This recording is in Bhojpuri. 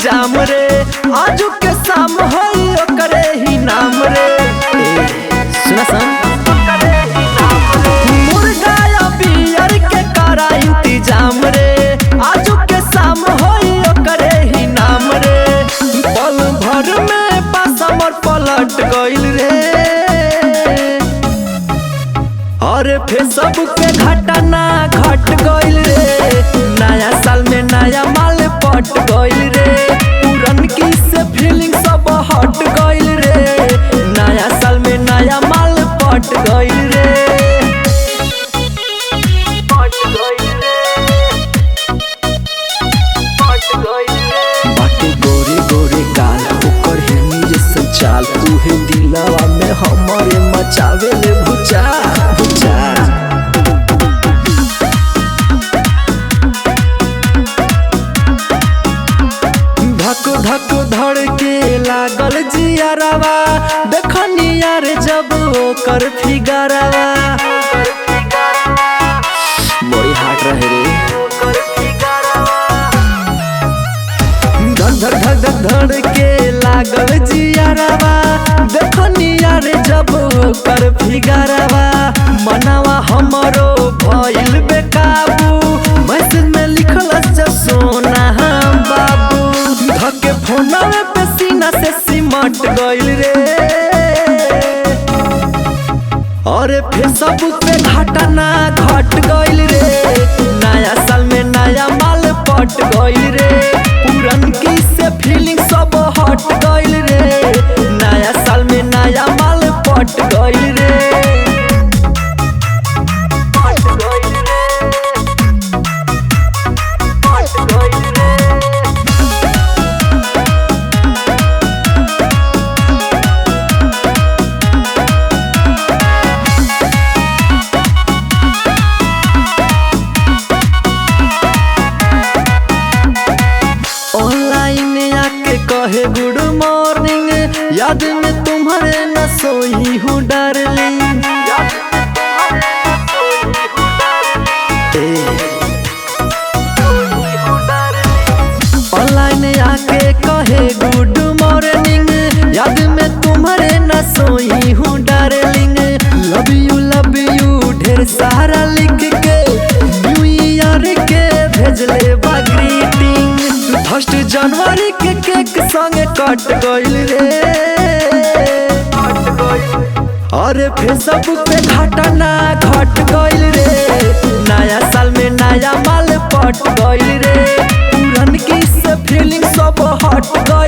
जाम रे आजू के शाम होई ओकरे ही नाम रे सुना सन मुर्गा या बियर के करा इंतजाम रे आजू के शाम होई ओकरे ही नाम रे पल भर में पासा मोर पलट गइल रे अरे फेसबुक पे घटना घट गइल रे नया साल में नया माल पट गइल रे पुरनकी से फीलिंग सब हट गइल रे नया साल में नया माल पट गइल रे बाटे गोरे गोरे गाल ओकर हेनी जैसन चाल तूहे दिलवा में हमरे मचावे ले भुचाल भुचाल धक धक धड़ के लागल जियरवा देखनी यार जब ओकर फिगरवा बड़ी हाट रहे रे धक धक धक धड़ के लागल जियरवा देखनी यार जब ओकर फिगरवा मनवा हमरो भइल बेकाबू मैसेज में लिखल सोना बाबू धके फोनवे पे सीना से सिमट गइल रे अरे फेसबुक पे घटना घट गइल रे नया साल में नया माल पट गइल रे पुरनकी से फीलिंग सब हट गइल रे नया साल में नया माल पट गइल रे कहे गुड मॉर्निंग याद में तुम्हारे न सोई हूँ डार्लिंग ऑनलाइन आके कहे गुड मॉर्निंग याद में तुम्हारे न सोई हूँ डार्लिंग लव यू ढेर सारा लिख के न्यू ईयर के भेजले बा ग्रीटिंग फर्स्ट जनवरी के केक संगे कट गइल रे अरे फेसबुक पे घटना घट गइल रे नया साल में नया माल पट गइल रे पुरनकी से फीलिंग सब हट गइल